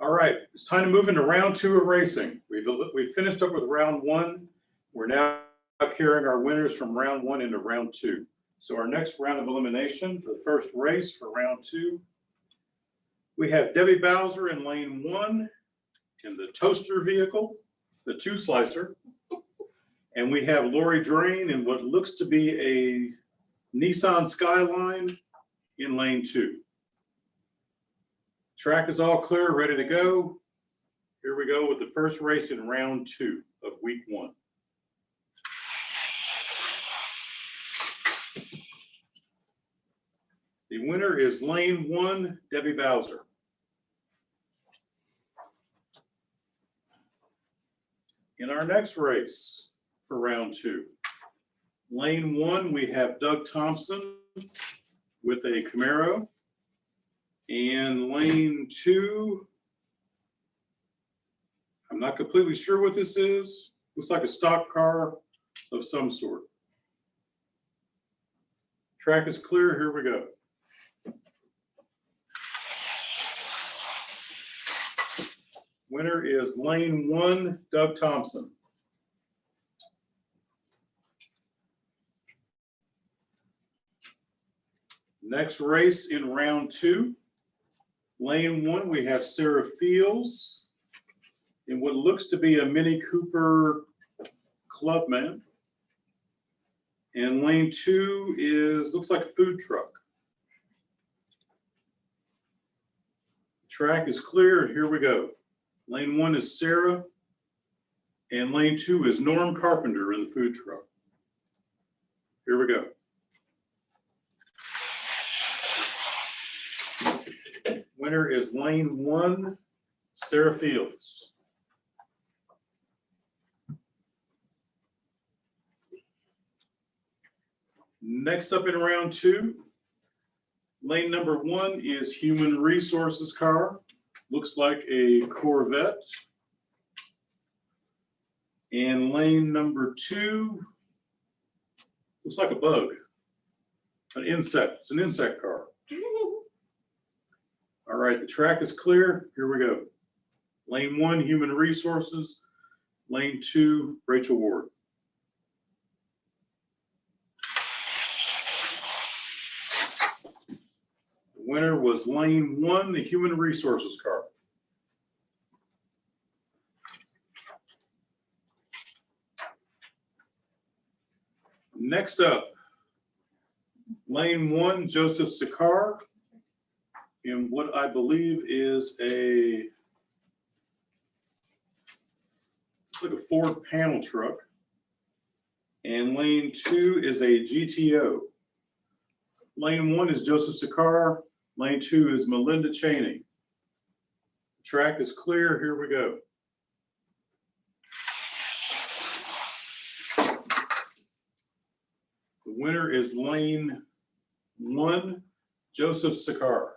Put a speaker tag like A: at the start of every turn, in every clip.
A: All right, it's time to move into round two of racing. We've finished up with round one. We're now carrying our winners from round one into round two. So our next round of elimination for the first race for round two, we have Debbie Bowser in lane one in the toaster vehicle, the two slicer. And we have Lori Drain in what looks to be a Nissan Skyline in lane two. Track is all clear, ready to go. Here we go with the first race in round two of week one. The winner is lane one, Debbie Bowser. In our next race for round two, lane one, we have Doug Thompson with a Camaro. And lane two, I'm not completely sure what this is. Looks like a stock car of some sort. Track is clear, here we go. Winner is lane one, Doug Thompson. Next race in round two. Lane one, we have Sarah Fields in what looks to be a Mini Cooper Clubman. And lane two looks like a food truck. Track is clear, here we go. Lane one is Sarah, and lane two is Norm Carpenter in the food truck. Here we go. Winner is lane one, Sarah Fields. Next up in round two, lane number one is Human Resources car. Looks like a Corvette. And lane number two looks like a bug, an insect. It's an insect car. All right, the track is clear. Here we go. Lane one, Human Resources. Lane two, Rachel Ward. The winner was lane one, the Human Resources car. Next up, lane one, Joseph Sikar, in what I believe is it's like a Ford panel truck. And lane two is a GTO. Lane one is Joseph Sikar. Lane two is Melinda Cheney. The track is clear. Here we go. The winner is lane one, Joseph Sikar.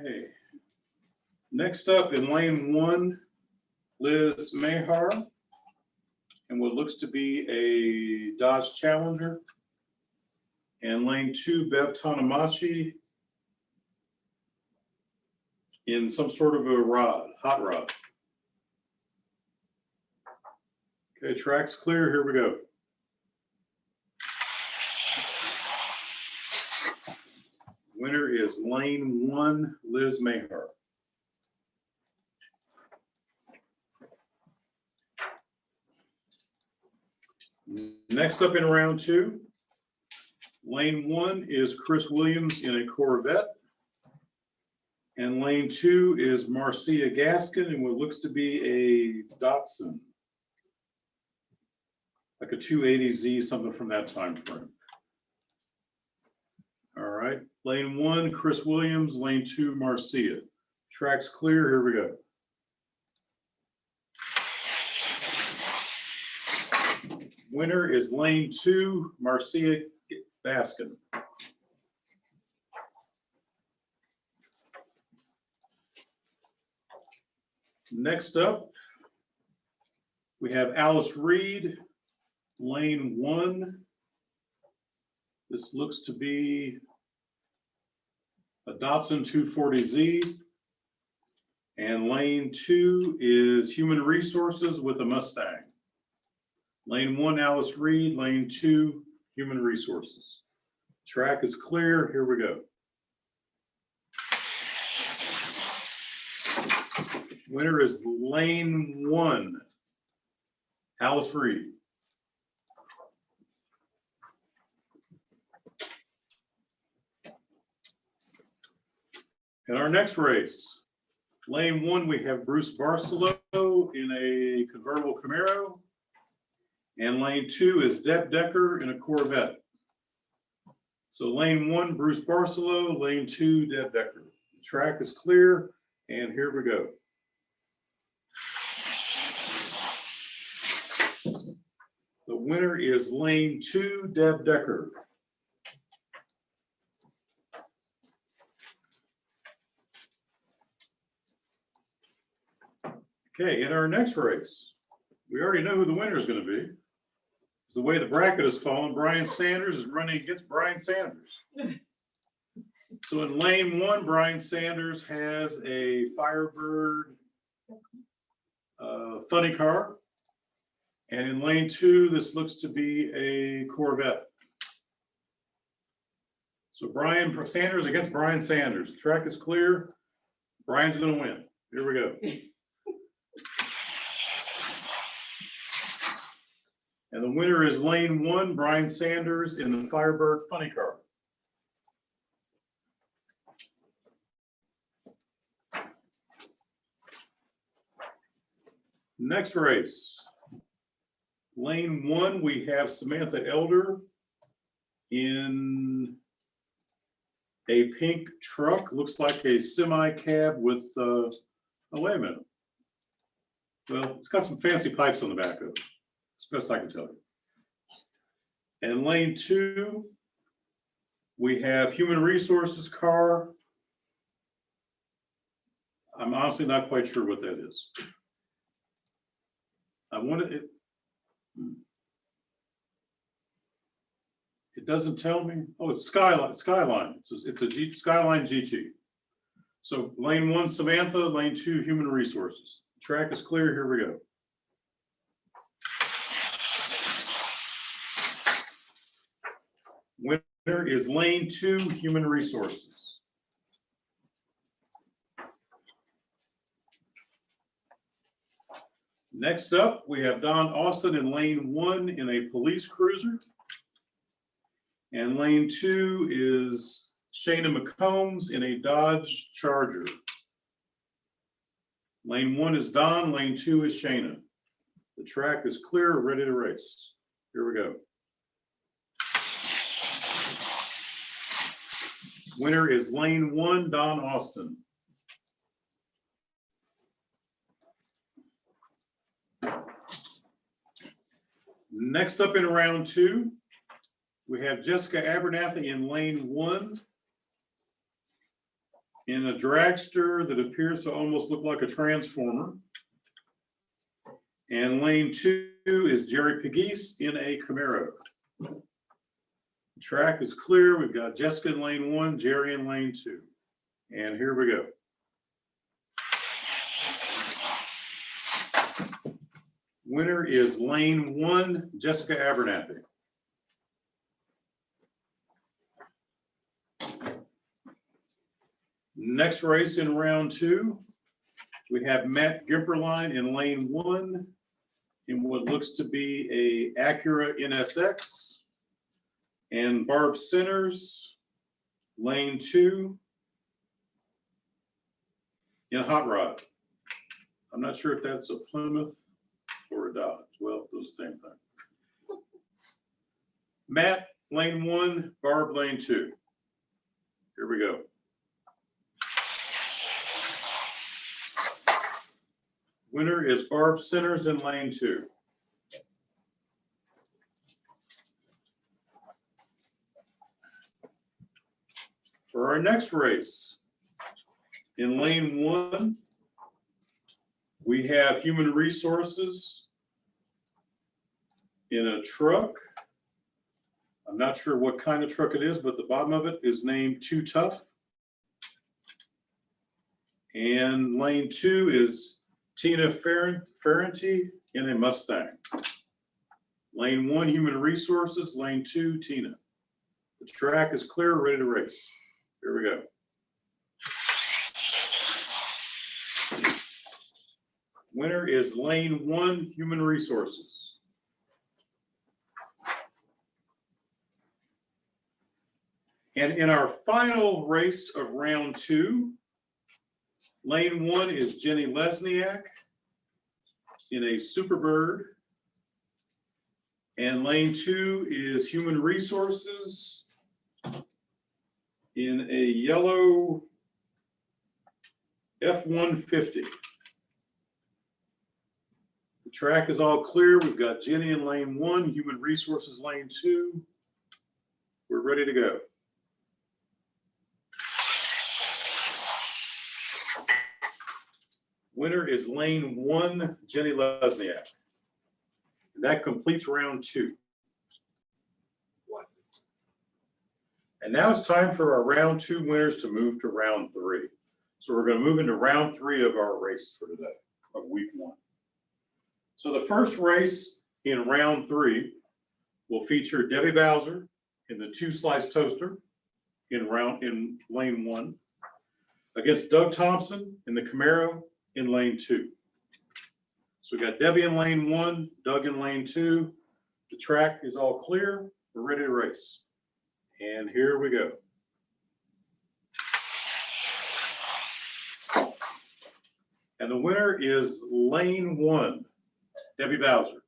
A: Okay. Next up in lane one, Liz Mahar, and what looks to be a Dodge Challenger. And lane two, Bev Tanamachi in some sort of a hot rod. Okay, track's clear. Here we go. Winner is lane one, Liz Mahar. Next up in round two, lane one is Chris Williams in a Corvette. And lane two is Marcia Gaskin in what looks to be a Datsun, like a 280Z, something from that time frame. All right, lane one, Chris Williams, lane two, Marcia. Track's clear, here we go. Winner is lane two, Marcia Gaskin. Next up, we have Alice Reed, lane one, This looks to be a Datsun 240Z. And lane 2 is Human Resources with a Mustang. Lane 1, Alice Reed. Lane 2, Human Resources. Track is clear. Here we go. Winner is lane 1, Alice Reed. In our next race, lane 1, we have Bruce Barcelo in a convertible Camaro. And lane 2 is Deb Decker in a Corvette. So lane 1, Bruce Barcelo. Lane 2, Deb Decker. The track is clear, and here we go. The winner is lane 2, Deb Decker. Okay, in our next race, we already know who the winner is going to be. It's the way the bracket has fallen. Brian Sanders is running against Brian Sanders. So in lane 1, Brian Sanders has a Firebird funny car. And in lane 2, this looks to be a Corvette. So Brian Sanders against Brian Sanders. The track is clear. Brian's going to win. Here we go. And the winner is lane 1, Brian Sanders in the Firebird funny car. Next race. Lane 1, we have Samantha Elder in a pink truck. Looks like a semi cab with, oh, wait a minute. Well, it's got some fancy pipes on the back of it. That's the best I can tell you. And lane 2, we have Human Resources car. I'm honestly not quite sure what that is. I wanted it. It doesn't tell me. Oh, it's Skyline. It's a Skyline GT. So lane 1, Samantha. Lane 2, Human Resources. Track is clear. Here we go. Winner is lane 2, Human Resources. Next up, we have Don Austin in lane 1 in a police cruiser. And lane 2 is Shayna McCombs in a Dodge Charger. Lane 1 is Don, lane 2 is Shayna. The track is clear, ready to race. Here we go. Winner is lane 1, Don Austin. Next up in round 2, we have Jessica Abernathy in lane 1 in a dragster that appears to almost look like a transformer. And lane 2 is Jerry Pegues in a Camaro. The track is clear. We've got Jessica in lane 1, Jerry in lane 2. And here we go. Winner is lane 1, Jessica Abernathy. Next race in round 2, we have Matt Gimperline in lane 1 in what looks to be a Acura NSX, and Barb Sinners, lane 2 in a hot rod. I'm not sure if that's a Plymouth or a Dodge. Well, those are the same thing. Matt, lane 1, Barb, lane 2. Here we go. Winner is Barb Sinners in lane 2. For our next race, in lane 1, we have Human Resources in a truck. I'm not sure what kind of truck it is, but the bottom of it is named Too Tough. And lane 2 is Tina Ferranti in a Mustang. Lane 1, Human Resources. Lane 2, Tina. The track is clear, ready to race. Here we go. Winner is lane 1, Human Resources. And in our final race of round 2, lane 1 is Jenny Lesniak in a Superbird. And lane 2 is Human Resources in a yellow F-150. The track is all clear. We've got Jenny in lane 1, Human Resources lane 2. We're ready to go. Winner is lane 1, Jenny Lesniak. And that completes round 2. And now it's time for our round 2 winners to move to round 3. So we're going to move into round 3 of our race for today, of week 1. So the first race in round 3 will feature Debbie Bowser in the 2-slice toaster in lane 1 against Doug Thompson in the Camaro in lane 2. So we got Debbie in lane 1, Doug in lane 2. The track is all clear. We're ready to race. And here we go. And the winner is lane 1, Debbie Bowser.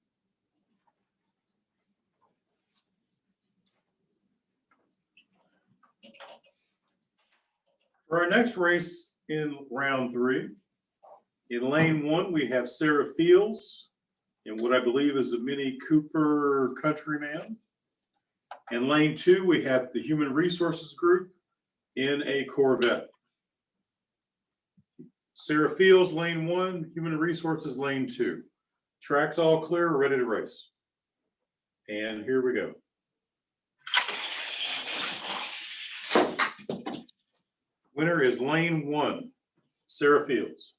A: For our next race in round 3, in lane 1, we have Sarah Fields in what I believe is a Mini Cooper Countryman. In lane 2, we have the Human Resources Group in a Corvette. Sarah Fields, lane 1, Human Resources, lane 2. Track's all clear, ready to race. And here we go. Winner is lane 1, Sarah Fields.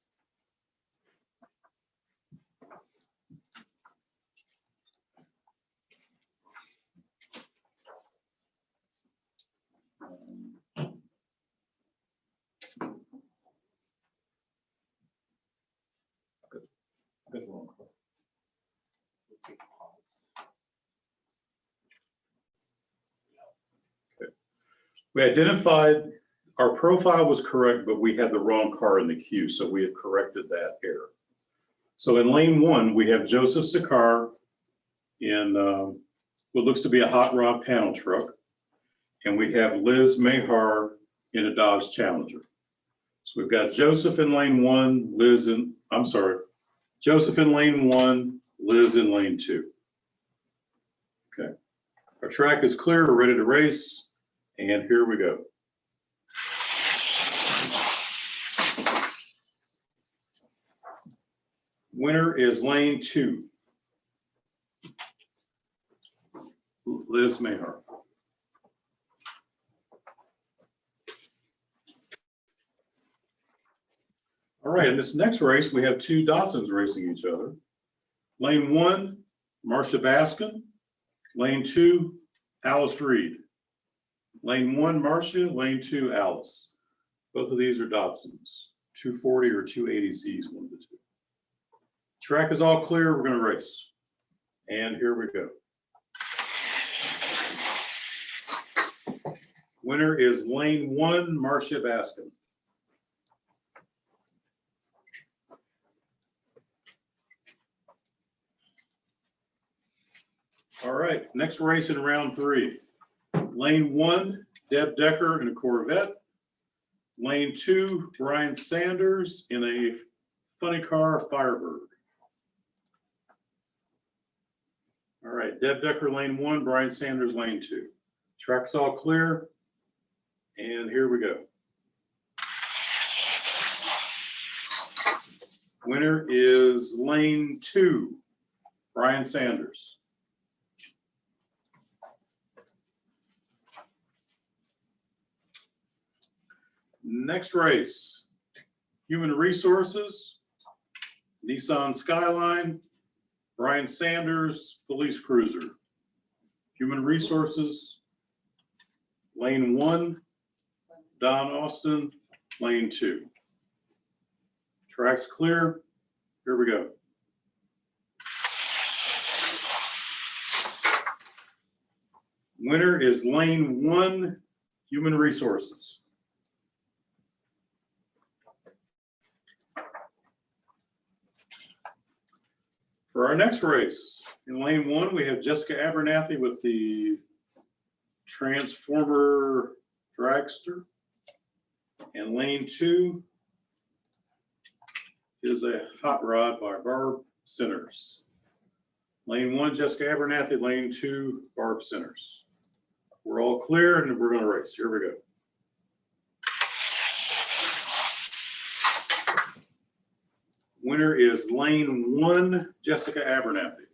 A: We identified our profile was correct, but we had the wrong car in the queue, so we have corrected that error. So in lane 1, we have Joseph Sakar in what looks to be a hot rod panel truck, and we have Liz Mahar in a Dodge Challenger. So we've got Joseph in lane 1, Joseph in lane 1, Liz in lane 2. Okay, our track is clear, we're ready to race, and here we go. Winner is lane 2, Liz Mahar. All right, in this next race, we have 2 Datsuns racing each other. Lane 1, Marcia Baskin. Lane 2, Alice Reed. Lane 1, Marcia. Lane 2, Alice. Both of these are Datsuns, 240 or 280Zs, one of the 2. Track is all clear, we're going to race. And here we go. Winner is lane 1, Marcia Baskin. All right, next race in round 3. Lane 1, Deb Decker in a Corvette. Lane 2, Brian Sanders in a funny car Firebird. All right, Deb Decker, lane 1, Brian Sanders, lane 2. Track's all clear, and here we go. Winner is lane 2, Brian Sanders. Next race, Human Resources, Nissan Skyline, Brian Sanders, Police Cruiser. Human Resources, lane 1, Don Austin, lane 2. Tracks clear. Here we go. Winner is lane 1, Human Resources. For our next race, in lane 1, we have Jessica Abernathy with the Transformer Dragster. And lane 2 is a Hot Rod by Barb Centers. Lane 1, Jessica Abernathy. Lane 2, Barb Centers. We're all clear and we're going to race. Here we go. Winner is lane 1, Jessica Abernathy.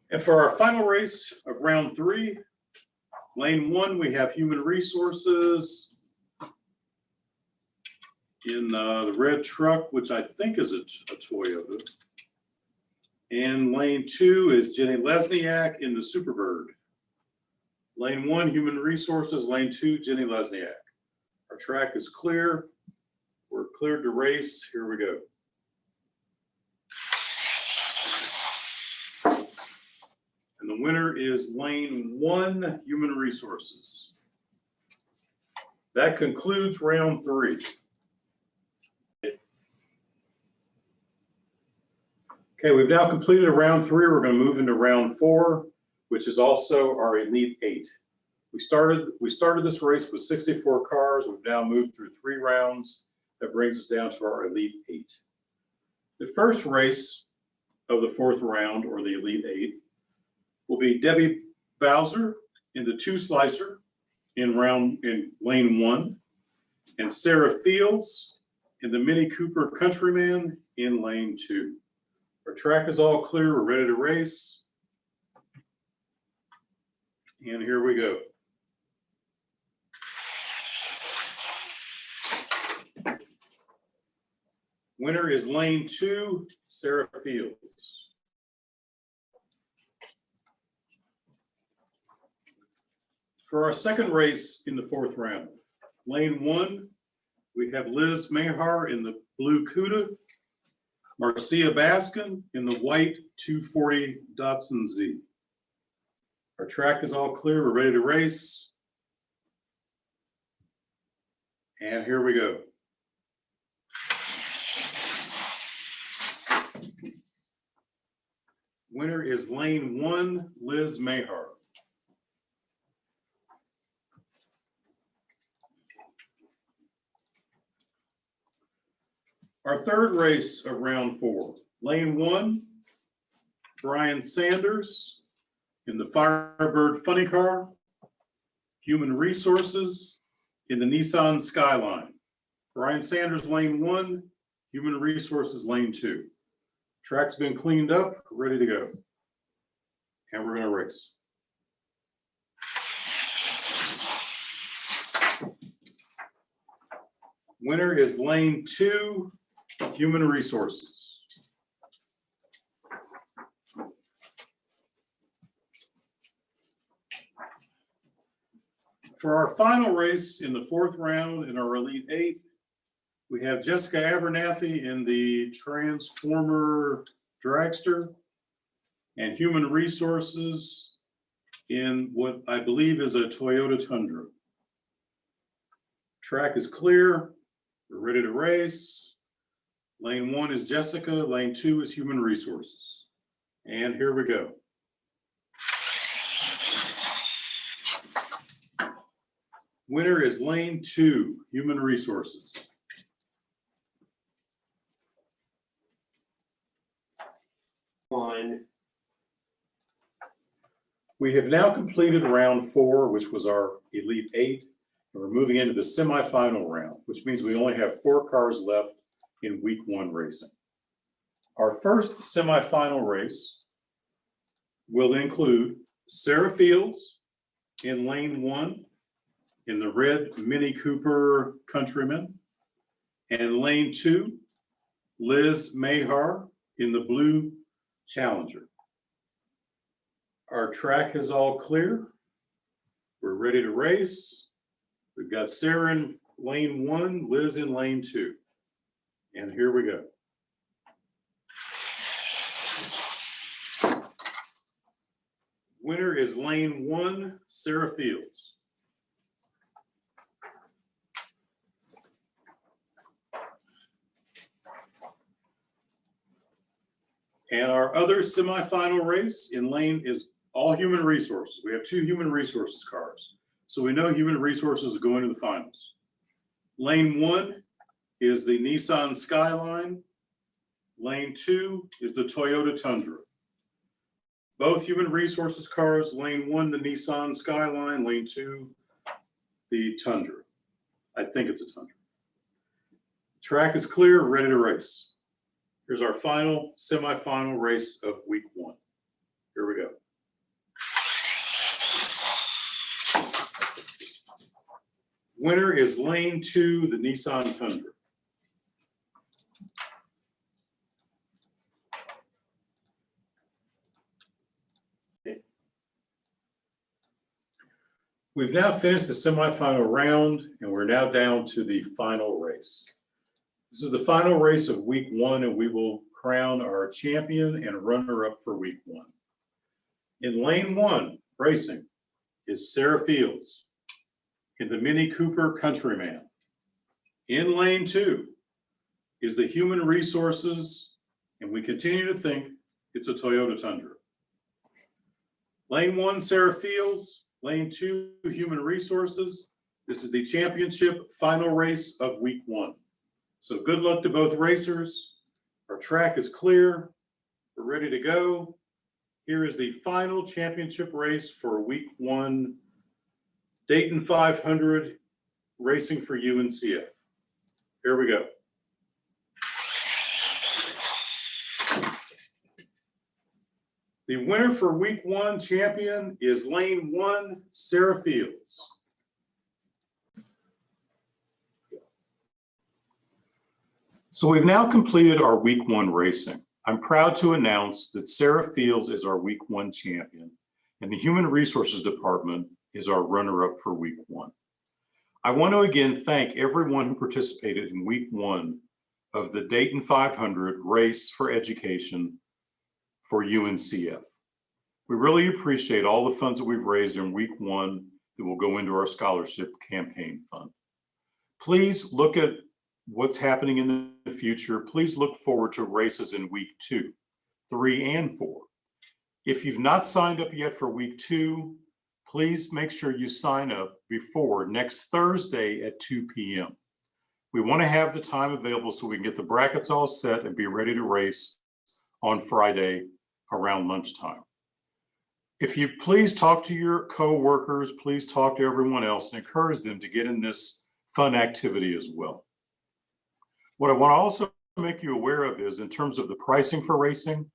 A: And for our final race of round 3, lane 1, we have Human Resources in the red truck, which I think is a Toyota. And lane 2 is Jenny Lesniak in the Superbird. Lane 1, Human Resources. Lane 2, Jenny Lesniak. Our track is clear. We're cleared to race. Here we go. And the winner is lane 1, Human Resources. That concludes round 3. Okay, we've now completed round 3. We're going to move into round 4, which is also our Elite 8. We started this race with 64 cars. We've now moved through 3 rounds. That brings us down to our Elite 8. The first race of the 4th round, or the Elite 8, will be Debbie Bowser in the 2 Slicer in lane 1, and Sarah Fields in the Mini Cooper Countryman in lane 2. Our track is all clear. We're ready to race. And here we go. Winner is lane 2, Sarah Fields. For our second race in the 4th round, lane 1, we have Liz Mahar in the blue Cuda, Marcia Baskin in the white 240 Datsun Z. Our track is all clear. We're ready to race. And here we go. Winner is lane 1, Liz Mahar. Our third race of round 4, lane 1, Brian Sanders in the Firebird Funny Car, Human Resources in the Nissan Skyline. Brian Sanders, lane 1, Human Resources, lane 2. Track's been cleaned up, ready to go. And we're going to race. Winner is lane 2, Human Resources. For our final race in the 4th round in our Elite 8, we have Jessica Abernathy in the Transformer Dragster and Human Resources in what I believe is a Toyota Tundra. Track is clear. We're ready to race. Lane 1 is Jessica. Lane 2 is Human Resources. And here we go. Winner is lane 2, Human Resources. We have now completed round 4, which was our Elite 8. And we're moving into the semifinal round, which means we only have 4 cars left in week 1 racing. Our first semifinal race will include Sarah Fields in lane 1 in the red Mini Cooper Countryman. And lane 2, Liz Mahar in the blue Challenger. Our track is all clear. We're ready to race. We've got Sarah in lane 1, Liz in lane 2. And here we go. Winner is lane 1, Sarah Fields. And our other semifinal race in lane is all human resources. We have 2 human resources cars. So we know human resources are going to the finals. Lane 1 is the Nissan Skyline. Lane 2 is the Toyota Tundra. Both human resources cars, lane 1, the Nissan Skyline, lane 2, the Tundra. I think it's a Tundra. Track is clear, ready to race. Here's our final semifinal race of week 1. Here we go. Winner is lane 2, the Nissan Tundra. We've now finished the semifinal round, and we're now down to the final race. This is the final race of week 1, and we will crown our champion and runner-up for week 1. In lane 1, racing, is Sarah Fields in the Mini Cooper Countryman. In lane 2 is the Human Resources, and we continue to think it's a Toyota Tundra. Lane 1, Sarah Fields. Lane 2, Human Resources. This is the championship final race of week 1. So good luck to both racers. Our track is clear. We're ready to go. Here is the final championship race for week 1, Dayton 500, racing for UNCF. Here we go. The winner for week 1 champion is lane 1, Sarah Fields. So we've now completed our week 1 racing. I'm proud to announce that Sarah Fields is our week 1 champion, and the Human Resources Department is our runner-up for week 1. I want to again thank everyone who participated in week 1 of the Dayton 500 Race for Education for UNCF. We really appreciate all the funds that we've raised in week 1 that will go into our scholarship campaign fund. Please look at what's happening in the future. Please look forward to races in week 2, 3, and 4. If you've not signed up yet for week 2, please make sure you sign up before next Thursday at 2 p.m. We want to have the time available so we can get the brackets all set and be ready to race on Friday around lunchtime. If you please talk to your co-workers, please talk to everyone else and encourage them to get in this fun activity as well. What I want to also make you aware of is in terms of the pricing for racing,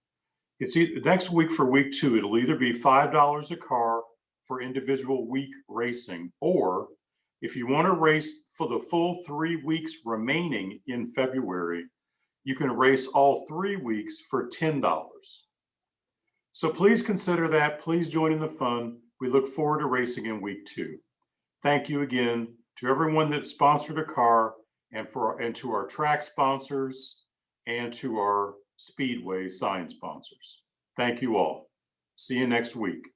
A: it's next week for week 2, it'll either be $5 a car for individual week racing, or if you want to race for the full 3 weeks remaining in February, you can race all 3 weeks for $10. So please consider that. Please join in the fun. We look forward to racing in week 2. Thank you again to everyone that sponsored a car, and to our track sponsors and to our Speedway sign sponsors. Thank you all. See you next week.